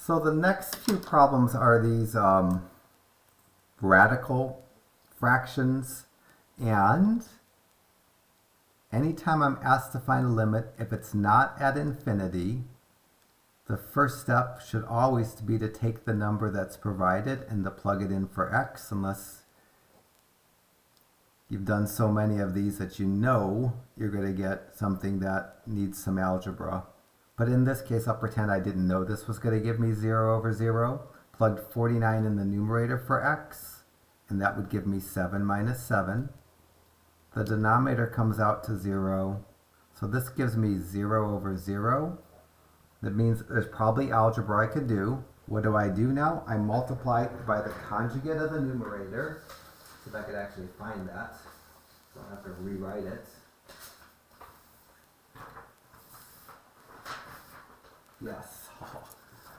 So the next few problems are these radical fractions, and anytime I'm asked to find a limit, if it's not at infinity, the first step should always be to take the number that's provided and to plug it in for x, unless you've done so many of these that you know you're going to get something that needs some algebra. But in this case, I'll pretend I didn't know this was going to give me 0 over 0. Plugged 49 in the numerator for x, and that would give me 7 minus 7. The denominator comes out to 0, so this gives me 0 over 0. That means there's probably algebra I could do. What do I do now? I multiply it by the conjugate of the numerator. See if I could actually find that. So I'll have to rewrite it. Yes.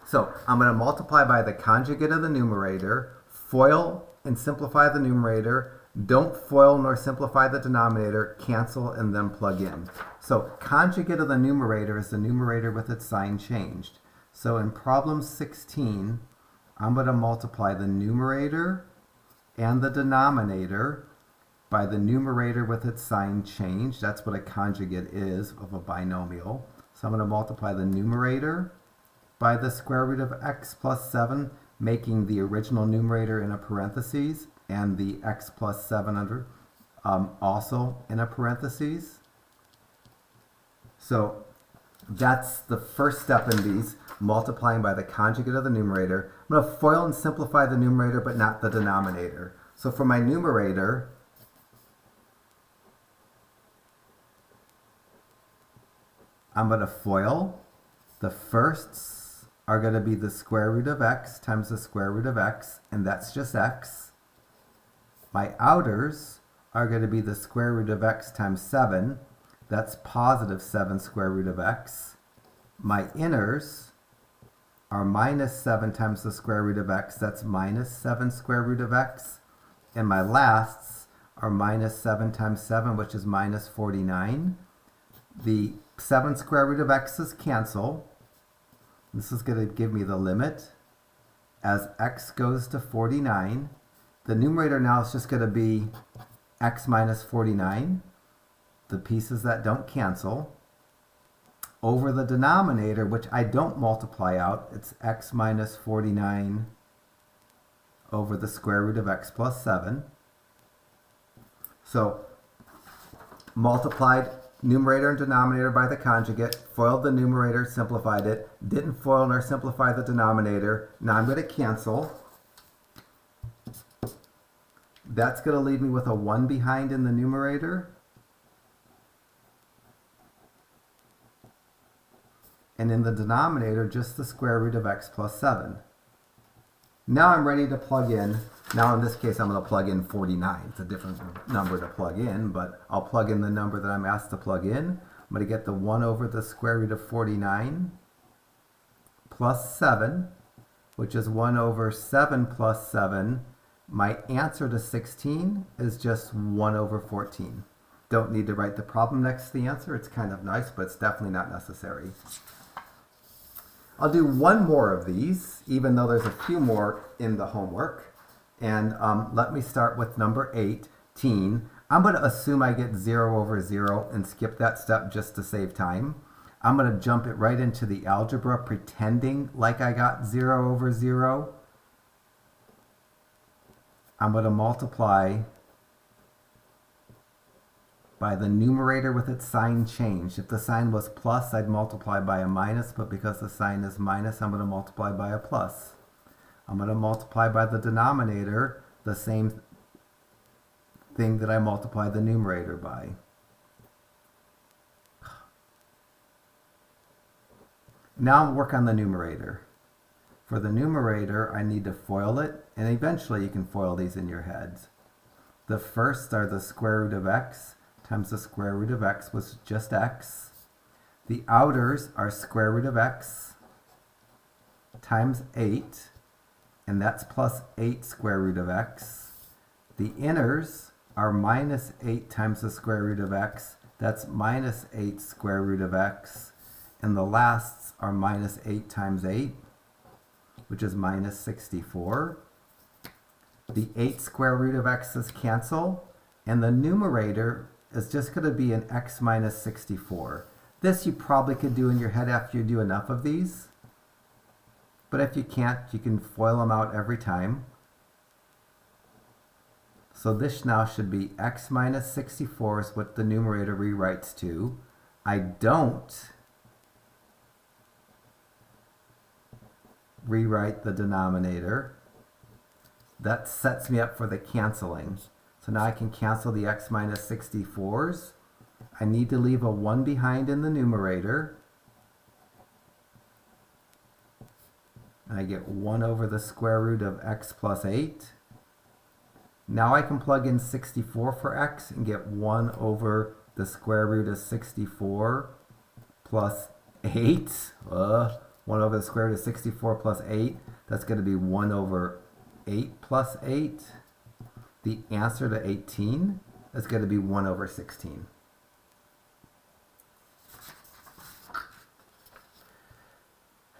So I'm going to multiply by the conjugate of the numerator, FOIL and simplify the numerator. Don't FOIL nor simplify the denominator, cancel, and then plug in. So conjugate of the numerator is the numerator with its sign changed. So in problem 16, I'm going to multiply the numerator and the denominator by the numerator with its sign changed. That's what a conjugate is of a binomial. So I'm going to multiply the numerator by the square root of x plus 7, making the original numerator in a parentheses, and the x plus 700 also in a parentheses. So that's the first step in these, multiplying by the conjugate of the numerator. I'm going to FOIL and simplify the numerator, but not the denominator. So for my numerator, I'm going to FOIL. The firsts are going to be the square root of x times the square root of x, and that's just x. My outers are going to be the square root of x times 7. That's positive 7 square root of x. My inners are minus 7 times the square root of x. That's minus 7 square root of x. And my lasts are minus 7 times 7, which is minus 49. The 7 square root of x's cancel. This is going to give me the limit as x goes to 49. The numerator now is just going to be x minus 49, the pieces that don't cancel, over the denominator, which I don't multiply out. It's x minus 49 over the square root of x plus 7. So multiplied numerator and denominator by the conjugate, FOILed the numerator, simplified it, didn't FOIL nor simplify the denominator. Now I'm going to cancel. That's going to leave me with a 1 behind in the numerator. And in the denominator, just the square root of x plus 7. Now I'm ready to plug in. Now in this case, I'm going to plug in 49. It's a different number to plug in, but I'll plug in the number that I'm asked to plug in. I'm going to get the 1 over the square root of 49 plus 7, which is 1 over 7 plus 7. My answer to 16 is just 1 over 14. Don't need to write the problem next to the answer. It's kind of nice, but it's definitely not necessary. I'll do one more of these, even though there's a few more in the homework. And let me start with number 18. I'm going to assume I get 0 over 0 and skip that step just to save time. I'm going to jump it right into the algebra, pretending like I got 0 over 0. I'm going to multiply by the numerator with its sign changed. If the sign was plus, I'd multiply by a minus, but because the sign is minus, I'm going to multiply by a plus. I'm going to multiply by the denominator, the same thing that I multiply the numerator by. Now I'll work on the numerator. For the numerator, I need to FOIL it, and eventually you can FOIL these in your heads. The first are the square root of x times the square root of x, was just x. The outers are square root of x times 8, and that's plus 8 square root of x. The inners are minus 8 times the square root of x, that's minus 8 square root of x. And the lasts are minus 8 times 8. which is minus 64. The 8 square root of x's cancel, and the numerator is just going to be an x minus 64. This you probably could do in your head after you do enough of these. But if you can't, you can FOIL them out every time. So this now should be x minus 64 is what the numerator rewrites to. I don't rewrite the denominator. That sets me up for the canceling. So now I can cancel the x minus 64s. I need to leave a 1 behind in the numerator. And I get 1 over the square root of x plus 8. Now I can plug in 64 for x and get 1 over the square root of 64 plus 8. 1 over the square root of 64 plus 8. That's going to be 1 over 8 plus 8. The answer to 18 is going to be 1 over 16.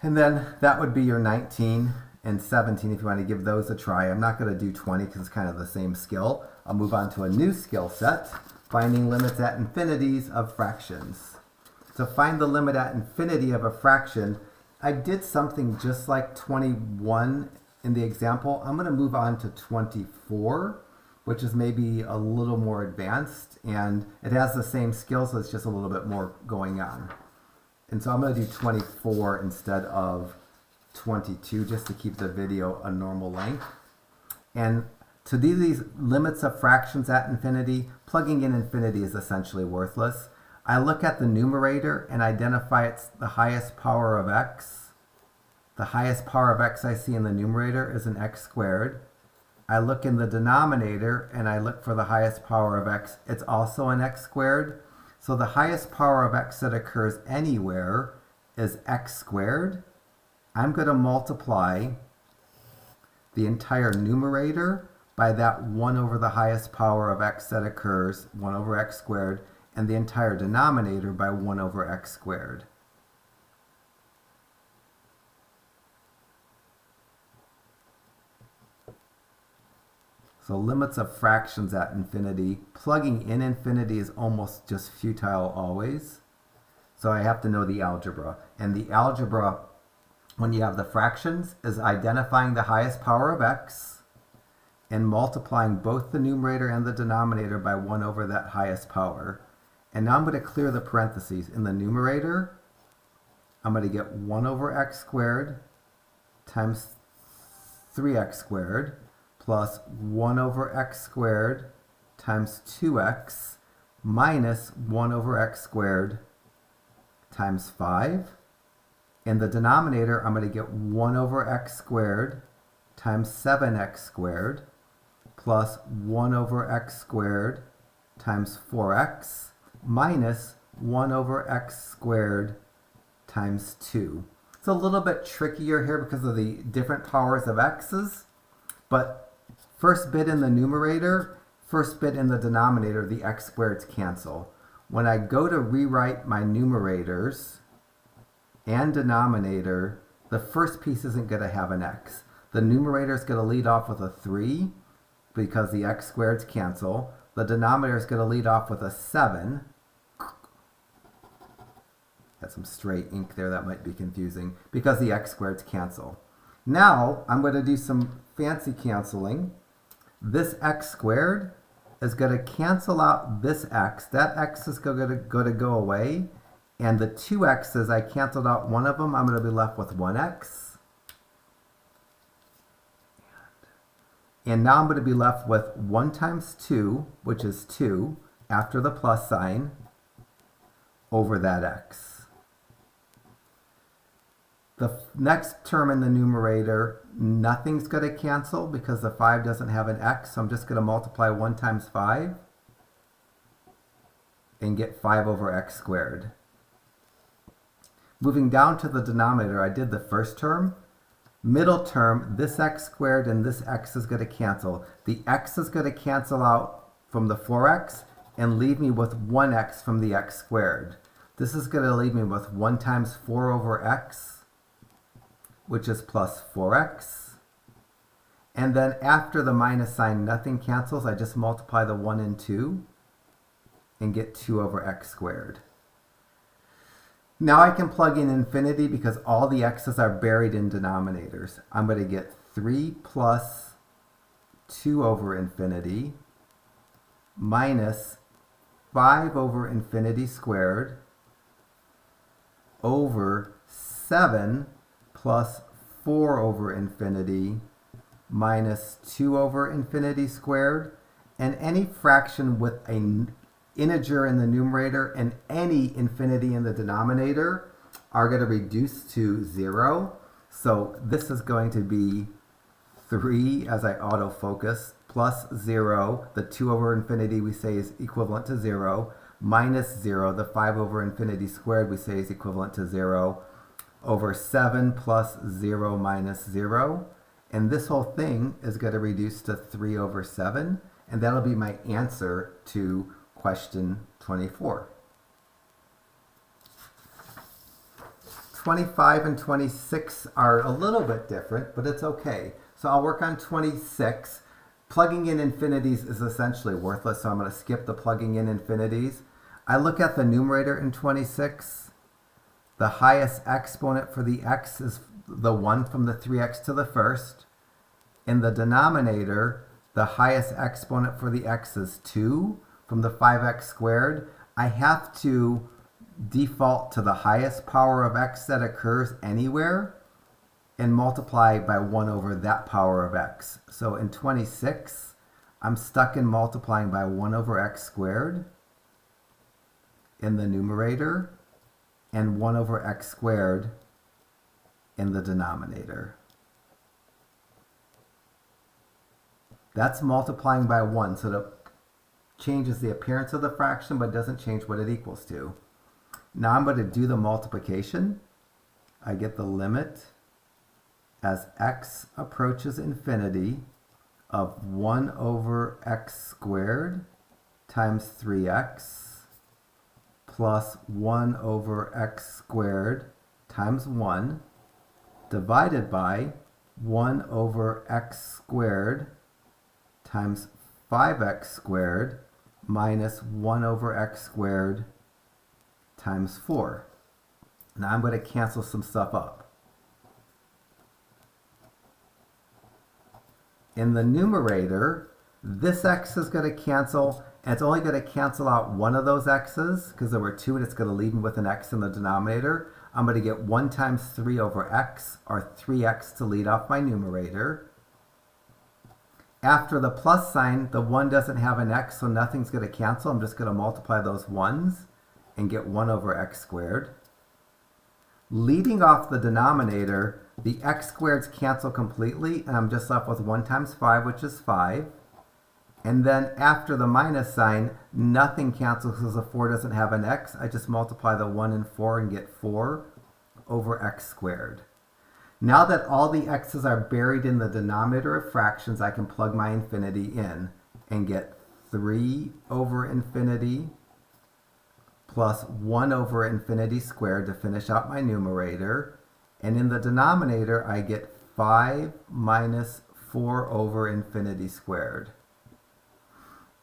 And then that would be your 19 and 17 if you want to give those a try. I'm not going to do 20 because it's kind of the same skill. I'll move on to a new skill set, finding limits at infinities of fractions. To find the limit at infinity of a fraction, I did something just like 21 in the example. I'm going to move on to 24, which is maybe a little more advanced, and it has the same skills, so it's just a little bit more going on. And so I'm going to do 24 instead of 22 just to keep the video a normal length. And to do these limits of fractions at infinity, plugging in infinity is essentially worthless. I look at the numerator and identify it's the highest power of x. The highest power of x I see in the numerator is an x squared. I look in the denominator and I look for the highest power of x. It's also an x squared. So the highest power of x that occurs anywhere is x squared. I'm going to multiply the entire numerator by that 1 over the highest power of x that occurs, 1 over x squared, and the entire denominator by 1 over x squared. So limits of fractions at infinity, plugging in infinity is almost just futile always. So I have to know the algebra. And the algebra, when you have the fractions, is identifying the highest power of x and multiplying both the numerator and the denominator by 1 over that highest power. And now I'm going to clear the parentheses. In the numerator, I'm going to get 1 over x squared times 3x squared plus 1 over x squared times 2x minus 1 over x squared times 5. In the denominator, I'm going to get 1 over x squared times 7x squared plus 1 over x squared times 4x minus 1 over x squared times 2. It's a little bit trickier here because of the different powers of x's, but first bit in the numerator, first bit in the denominator, the x squareds cancel. When I go to rewrite my numerators and denominator, the first piece isn't going to have an x. The numerator is going to lead off with a 3 because the x squareds cancel. The denominator is going to lead off with a 7. Got some stray ink there, that might be confusing, because the x squareds cancel. Now I'm going to do some fancy canceling. This x squared is going to cancel out this x. That x is going to go away. And the 2x's, I canceled out one of them. I'm going to be left with 1x. And now I'm going to be left with 1 times 2, which is 2, after the plus sign, over that x. The next term in the numerator, nothing's going to cancel because the 5 doesn't have an x, so I'm just going to multiply 1 times 5 and get 5 over x squared. Moving down to the denominator, I did the first term. Middle term, this x squared and this x is going to cancel. The x is going to cancel out from the 4x and leave me with 1x from the x squared. This is going to leave me with 1 times 4 over x. which is plus 4x. And then after the minus sign, nothing cancels. I just multiply the 1 and 2 and get 2 over x squared. Now I can plug in infinity because all the x's are buried in denominators. I'm going to get 3 plus 2 over infinity minus 5 over infinity squared over 7 plus 4 over infinity minus 2 over infinity squared. And any fraction with an integer in the numerator and any infinity in the denominator are going to reduce to 0. So this is going to be 3 as I autofocus plus 0. The 2 over infinity we say is equivalent to 0 minus 0. The 5 over infinity squared we say is equivalent to 0 over 7 plus 0 minus 0. And this whole thing is going to reduce to 3 over 7. And that'll be my answer to question 24. 25 and 26 are a little bit different, but it's okay. So I'll work on 26. Plugging in infinities is essentially worthless, so I'm going to skip the plugging in infinities. I look at the numerator in 26. The highest exponent for the x is the 1 from the 3x to the first. In the denominator, the highest exponent for the x is 2 from the 5x squared. I have to default to the highest power of x that occurs anywhere and multiply by 1 over that power of x. So in 26, I'm stuck in multiplying by 1 over x squared in the numerator and 1 over x squared in the denominator. That's multiplying by 1, so it changes the appearance of the fraction but doesn't change what it equals to. Now I'm going to do the multiplication. I get the limit as x approaches infinity of 1 over x squared times 3x plus 1 over x squared times 1 divided by 1 over x squared times 5x squared minus 1 over x squared times 4. Now I'm going to cancel some stuff up. In the numerator, this x is going to cancel, and it's only going to cancel out one of those x's because there were 2 and it's going to leave me with an x in the denominator. I'm going to get 1 times 3 over x, or 3x to lead off my numerator. After the plus sign, the 1 doesn't have an x, so nothing's going to cancel. I'm just going to multiply those 1s and get 1 over x squared. Leading off the denominator, the x squareds cancel completely, and I'm just left with 1 times 5, which is 5. And then after the minus sign, nothing cancels because the 4 doesn't have an x. I just multiply the 1 and 4 and get 4 over x squared. Now that all the x's are buried in the denominator of fractions, I can plug my infinity in and get 3 over infinity plus 1 over infinity squared to finish out my numerator. And in the denominator, I get 5 minus 4 over infinity squared.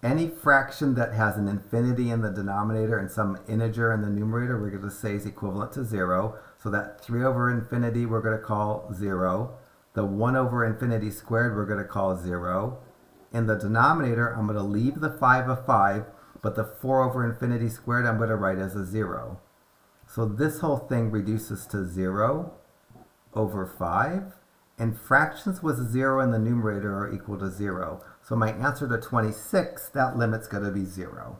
Any fraction that has an infinity in the denominator and some integer in the numerator, we're going to say is equivalent to 0. So that 3 over infinity we're going to call 0. The 1 over infinity squared we're going to call 0. In the denominator, I'm going to leave the 5 of 5, but the 4 over infinity squared I'm going to write as a 0. So this whole thing reduces to 0 over 5. And fractions with 0 in the numerator are equal to 0. So my answer to 26, that limit's going to be 0.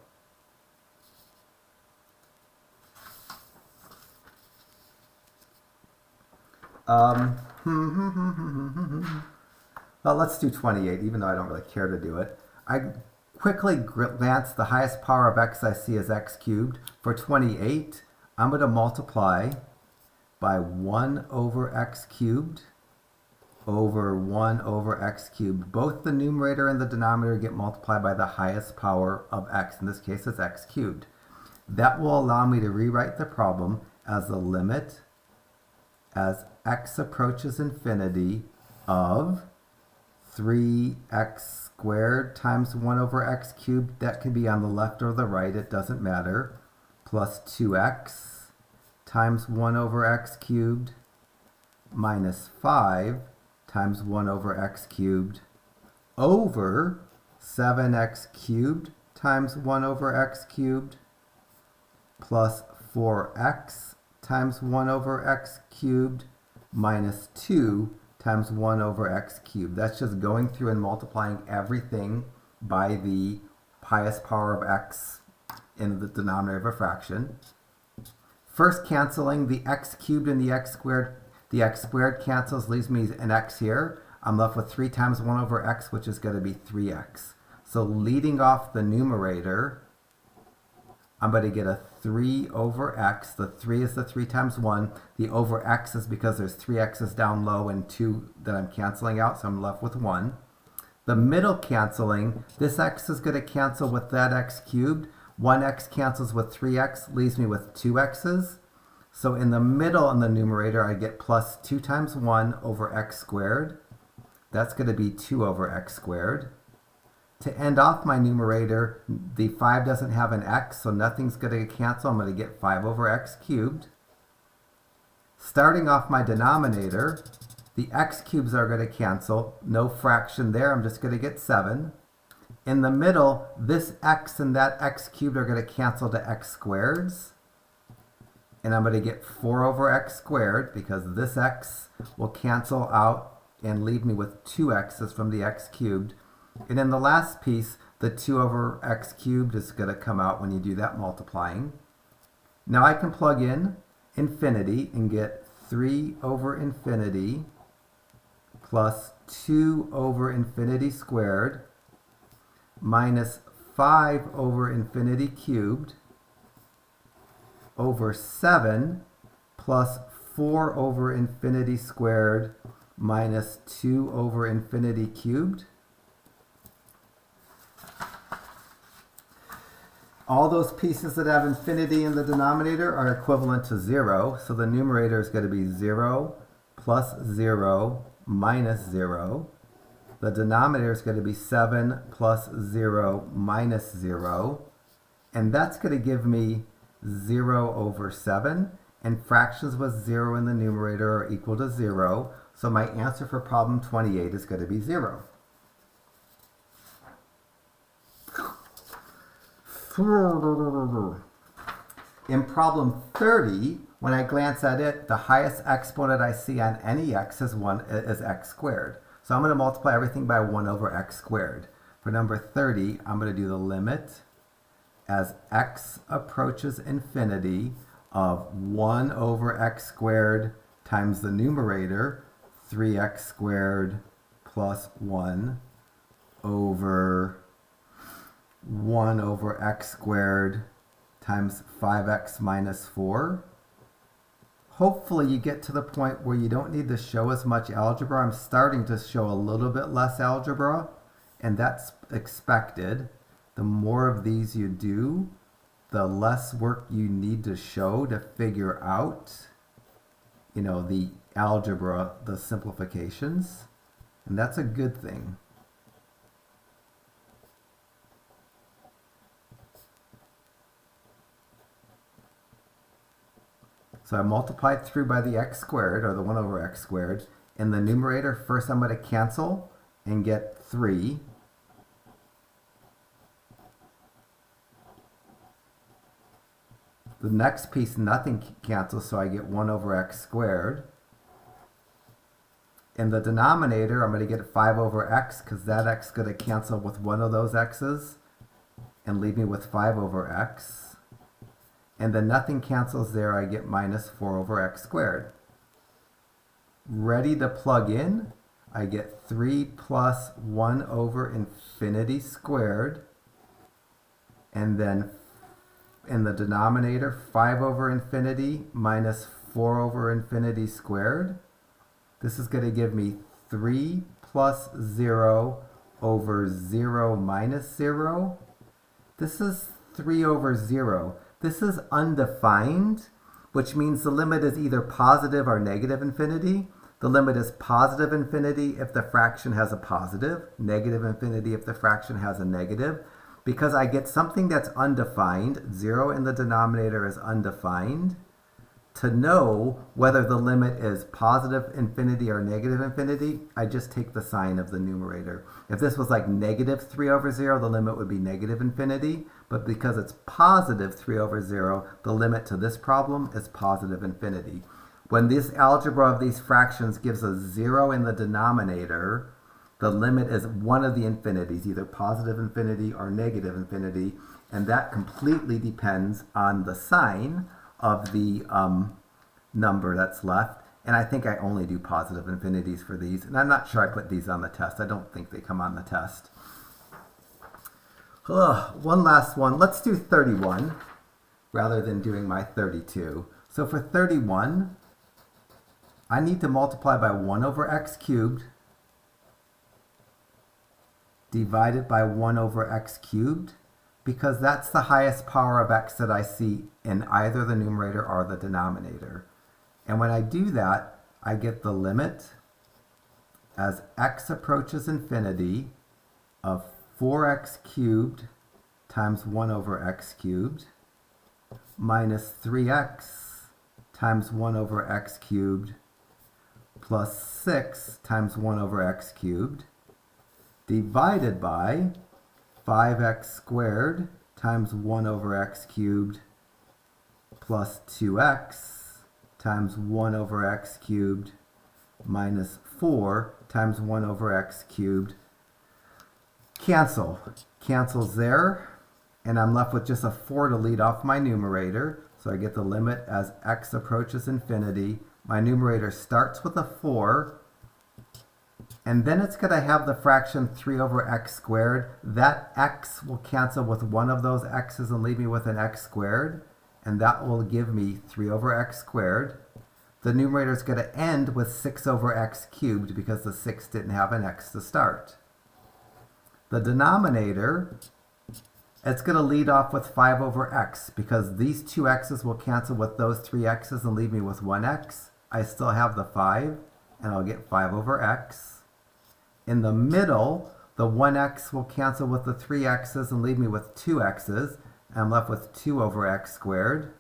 Well, let's do 28, even though I don't really care to do it. I quickly glance, the highest power of x I see is x cubed. For 28, I'm going to multiply by 1 over x cubed over 1 over x cubed. Both the numerator and the denominator get multiplied by the highest power of x. In this case, it's x cubed. That will allow me to rewrite the problem as the limit as x approaches infinity of 3x squared times 1 over x cubed, that can be on the left or the right, it doesn't matter, plus 2x times 1 over x cubed minus 5 times 1 over x cubed over 7x cubed times 1 over x cubed plus 4x times 1 over x cubed minus 2 times 1 over x cubed. That's just going through and multiplying everything by the highest power of x in the denominator of a fraction. First canceling the x cubed and the x squared cancels, leaves me an x here. I'm left with 3 times 1 over x, which is going to be 3x. So leading off the numerator, I'm going to get a 3 over x. The 3 is the 3 times 1. The over x is because there's 3 x's down low and 2 that I'm canceling out, so I'm left with 1. The middle canceling, this x is going to cancel with that x cubed. 1x cancels with 3x, leaves me with 2 x's. So in the middle in the numerator, I get plus 2 times 1 over x squared. That's going to be 2 over x squared. To end off my numerator, the 5 doesn't have an x, so nothing's going to cancel. I'm going to get 5 over x cubed. Starting off my denominator, the x cubes are going to cancel. No fraction there. I'm just going to get 7. In the middle, this x and that x cubed are going to cancel to x squareds. And I'm going to get 4 over x squared because this x will cancel out and leave me with 2 x's from the x cubed. And in the last piece, the 2 over x cubed is going to come out when you do that multiplying. Now I can plug in infinity and get 3 over infinity plus 2 over infinity squared minus 5 over infinity cubed over 7 plus 4 over infinity squared minus 2 over infinity cubed. All those pieces that have infinity in the denominator are equivalent to 0, so the numerator is going to be 0 plus 0 minus 0. The denominator is going to be 7 plus 0 minus 0, and that's going to give me 0 over 7, and fractions with 0 in the numerator are equal to 0, so my answer for problem 28 is going to be 0. In problem 30, when I glance at it, the highest exponent I see on any x is x squared. So I'm going to multiply everything by 1 over x squared. For number 30, I'm going to do the limit as x approaches infinity of 1 over x squared times the numerator, 3x squared plus 1 over 1 over x squared times 5x minus 4. Hopefully you get to the point where you don't need to show as much algebra. I'm starting to show a little bit less algebra, and that's expected. The more of these you do, the less work you need to show to figure out, the algebra, the simplifications, and that's a good thing. So I multiplied through by the x squared, or the 1 over x squared. In the numerator, first I'm going to cancel and get 3. The next piece, nothing cancels, so I get 1 over x squared. In the denominator, I'm going to get 5 over x, because that x is going to cancel with one of those x's and leave me with 5 over x. And then nothing cancels there, I get minus 4 over x squared. Ready to plug in, I get 3 plus 1 over infinity squared, and then in the denominator, 5 over infinity minus 4 over infinity squared. This is going to give me 3 plus 0 over 0 minus 0. This is 3 over 0. This is undefined, which means the limit is either positive or negative infinity. The limit is positive infinity if the fraction has a positive, negative infinity if the fraction has a negative. Because I get something that's undefined, 0 in the denominator is undefined, to know whether the limit is positive infinity or negative infinity, I just take the sign of the numerator. If this was like negative 3 over 0, the limit would be negative infinity. But because it's positive 3 over 0, the limit to this problem is positive infinity. When this algebra of these fractions gives a 0 in the denominator, the limit is one of the infinities, either positive infinity or negative infinity, and that completely depends on the sign of the number that's left. And I think I only do positive infinities for these, and I'm not sure I put these on the test. I don't think they come on the test. One last one. Let's do 31 rather than doing my 32. So for 31, I need to multiply by 1 over x cubed divided by 1 over x cubed, because that's the highest power of x that I see in either the numerator or the denominator. And when I do that, I get the limit as x approaches infinity of 4x cubed times 1 over x cubed minus 3x times 1 over x cubed plus 6 times 1 over x cubed divided by 5x squared times 1 over x cubed plus 2x times 1 over x cubed minus 4 times 1 over x cubed. Cancels there, and I'm left with just a 4 to lead off my numerator. So I get the limit as x approaches infinity. My numerator starts with a 4, and then it's going to have the fraction 3 over x squared. That x will cancel with one of those x's and leave me with an x squared, and that will give me 3 over x squared. The numerator is going to end with 6 over x cubed because the 6 didn't have an x to start. The denominator, it's going to lead off with 5 over x because these two x's will cancel with those three x's and leave me with 1x. I still have the 5, and I'll get 5 over x. In the middle, the 1x will cancel with the 3 x's and leave me with 2 x's. I'm left with 2 over x squared.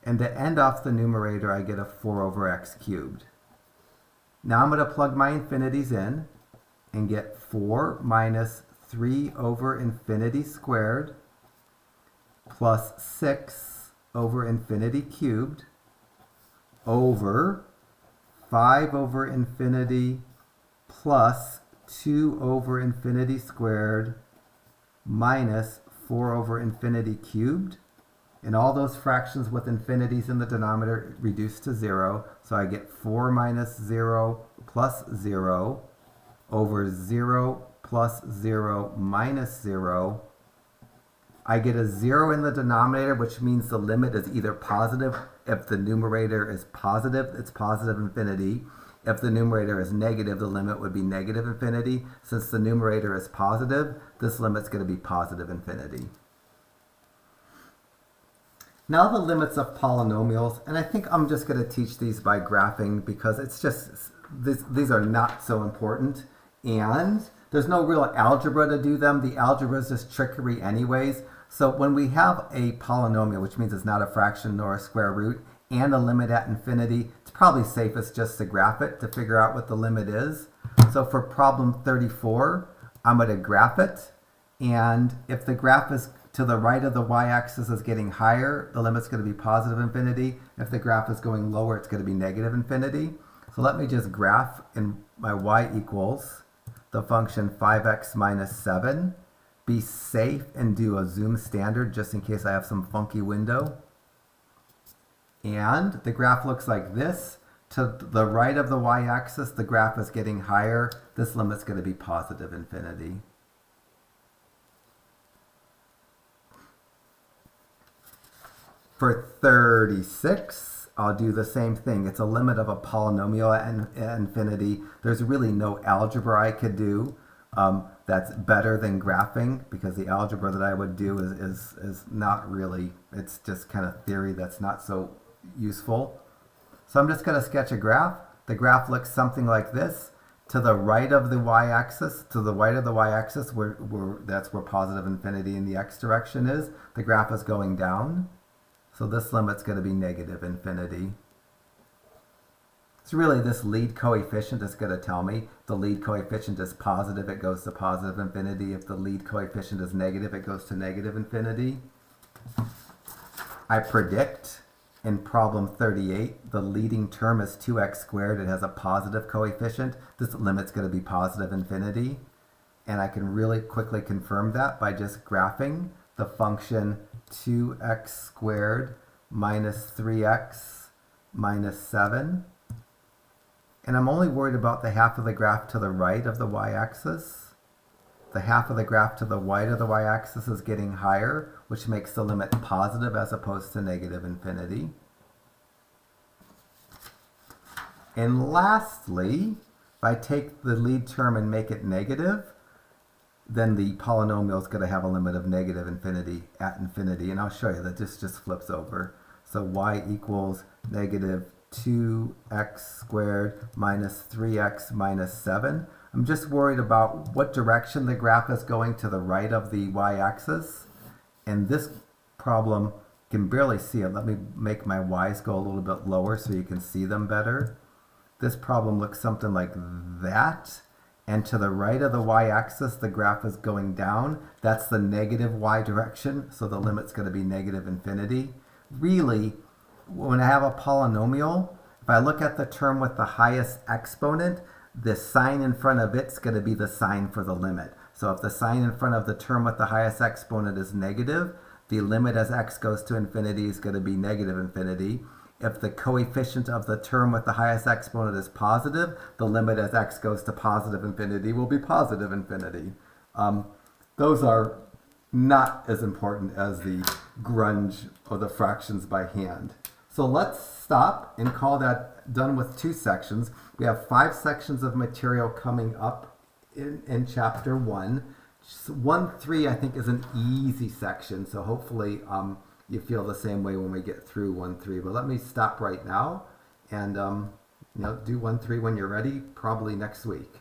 And to end off the numerator, I get a 4 over x cubed. Now I'm going to plug my infinities in and get 4 minus 3 over infinity squared plus 6 over infinity cubed over 5 over infinity plus 2 over infinity squared minus 4 over infinity cubed. And all those fractions with infinities in the denominator reduce to 0. So I get 4 minus 0 plus 0 over 0 plus 0 minus 0. I get a 0 in the denominator, which means the limit is either positive. If the numerator is positive, it's positive infinity. If the numerator is negative, the limit would be negative infinity. Since the numerator is positive, this limit's going to be positive infinity. Now the limits of polynomials, and I think I'm just going to teach these by graphing because it's just, these are not so important, and there's no real algebra to do them. The algebra is just trickery anyways. So when we have a polynomial, which means it's not a fraction nor a square root, and a limit at infinity, it's probably safest just to graph it to figure out what the limit is. So for problem 34, I'm going to graph it, and if the graph is to the right of the y-axis is getting higher, the limit's going to be positive infinity. If the graph is going lower, it's going to be negative infinity. So let me just graph in my y equals the function 5x minus 7. Be safe and do a zoom standard just in case I have some funky window. And the graph looks like this. To the right of the y-axis, the graph is getting higher. This limit's going to be positive infinity. For 36, I'll do the same thing. It's a limit of a polynomial at infinity. There's really no algebra I could do that's better than graphing, because the algebra that I would do is not really, it's just kind of theory that's not so useful. So I'm just going to sketch a graph. The graph looks something like this. To the right of the y-axis, that's where positive infinity in the x direction is, the graph is going down. So this limit's going to be negative infinity. It's really this lead coefficient that's going to tell me. If the lead coefficient is positive, it goes to positive infinity. If the lead coefficient is negative, it goes to negative infinity. I predict in problem 38, the leading term is 2x squared. It has a positive coefficient. This limit's going to be positive infinity. And I can really quickly confirm that by just graphing the function 2x squared minus 3x minus 7. And I'm only worried about the half of the graph to the right of the y-axis. The half of the graph to the right of the y-axis is getting higher, which makes the limit positive as opposed to negative infinity. And lastly, if I take the lead term and make it negative, then the polynomial is going to have a limit of negative infinity at infinity. And I'll show you that this just flips over. So y equals negative 2x squared minus 3x minus 7. I'm just worried about what direction the graph is going to the right of the y-axis. And this problem, you can barely see it. Let me make my y's go a little bit lower so you can see them better. This problem looks something like that. And to the right of the y-axis, the graph is going down. That's the negative y direction, so the limit's going to be negative infinity. Really, when I have a polynomial, if I look at the term with the highest exponent, the sign in front of it's going to be the sign for the limit. So if the sign in front of the term with the highest exponent is negative, the limit as x goes to infinity is going to be negative infinity. If the coefficient of the term with the highest exponent is positive, the limit as x goes to positive infinity will be positive infinity. Those are not as important as the grunge or the fractions by hand. So let's stop and call that done with 2 sections. We have 5 sections of material coming up in chapter 1. 1-3 I think is an easy section, so hopefully you feel the same way when we get through 1-3. But let me stop right now and do 1-3 when you're ready, probably next week.